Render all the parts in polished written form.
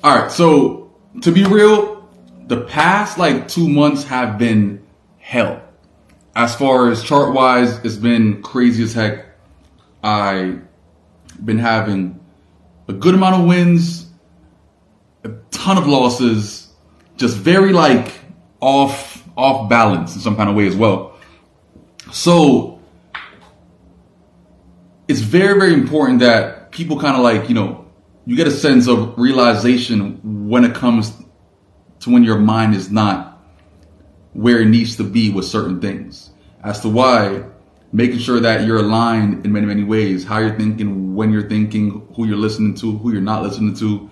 All right. So to be real, the past like 2 months have been hell. As far as chart wise, it's been crazy as heck. I've been having a good amount of wins, a ton of losses, just very like off balance in some kind of way as well. So it's very, very important that people kind of like, you get a sense of realization when it comes to when your mind is not where it needs to be with certain things, as to why making sure that you're aligned in many, many ways, how you're thinking, when you're thinking, who you're listening to, who you're not listening to,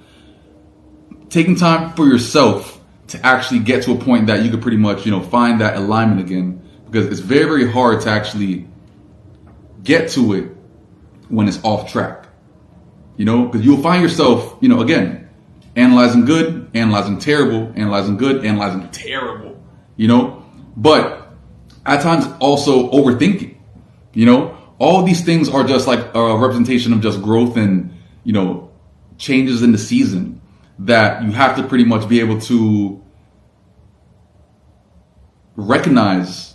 taking time for yourself to actually get to a point that you could pretty much, find that alignment again, because it's very, very hard to actually get to it when it's off track, because you'll find yourself, again, analyzing good, analyzing terrible, analyzing good, analyzing terrible, but at times also overthinking, all these things are just like a representation of just growth and, changes in the season that you have to pretty much be able to recognize,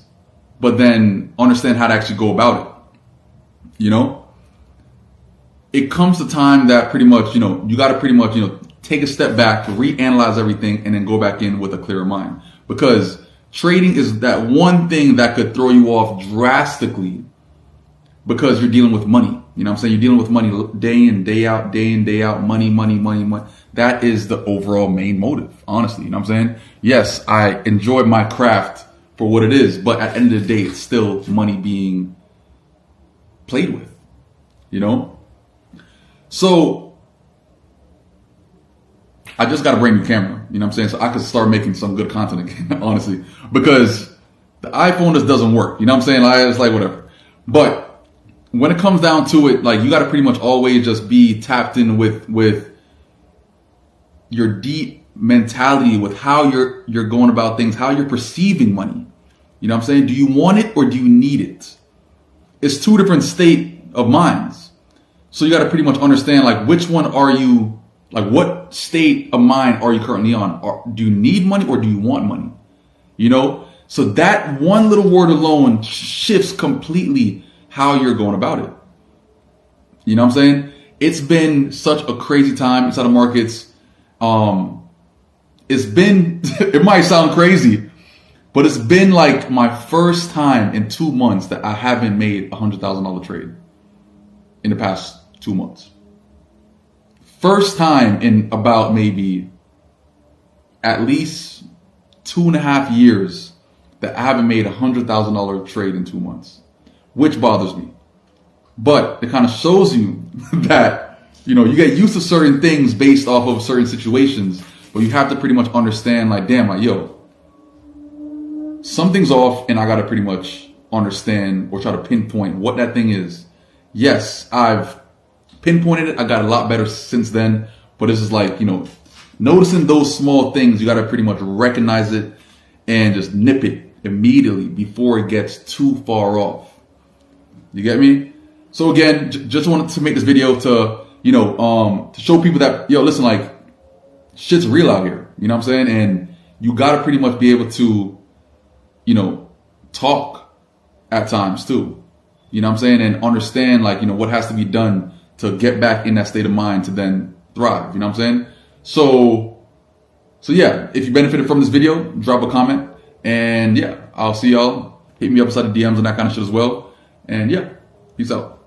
but then understand how to actually go about it. It comes to time that pretty much, you got to pretty much, take a step back, reanalyze everything, and then go back in with a clearer mind. Because trading is that one thing that could throw you off drastically because you're dealing with money. You're dealing with money day in, day out, money. That is the overall main motive, honestly. Yes, I enjoy my craft for what it is, but at the end of the day, it's still money being played with, So I just got a brand new camera, so I could start making some good content again, honestly, because the iPhone just doesn't work, it's like whatever. But when it comes down to it, like, you got to pretty much always just be tapped in with your deep mentality, with how you're going about things, how you're perceiving money. Do you want it or do you need it? It's two different state of minds. So you got to pretty much understand, like, which one are you, like, what state of mind are you currently on? Do you need money or do you want money? So that one little word alone shifts completely how you're going about it. It's been such a crazy time inside the markets. It's been, it might sound crazy, but it's been like my first time in 2 months that I haven't made $100,000 trade in the past 2 months. First time in about maybe at least 2.5 years that I haven't made $100,000 trade in 2 months, which bothers me. But it kind of shows you that, you get used to certain things based off of certain situations, but you have to pretty much understand, like, damn, like, something's off, and I got to pretty much understand or try to pinpoint what that thing is. Yes, I've pinpointed it. I got a lot better since then, but this is like, noticing those small things, you got to pretty much recognize it and just nip it immediately before it gets too far off. You get me? So again, just wanted to make this video to, to show people that, listen, like, shit's real out here. And you got to pretty much be able to, talk at times too. And understand, like, what has to be done to get back in that state of mind to then thrive. So yeah, if you benefited from this video, drop a comment. And yeah, I'll see y'all. Hit me up inside the DMs and that kind of shit as well. And yeah, peace out.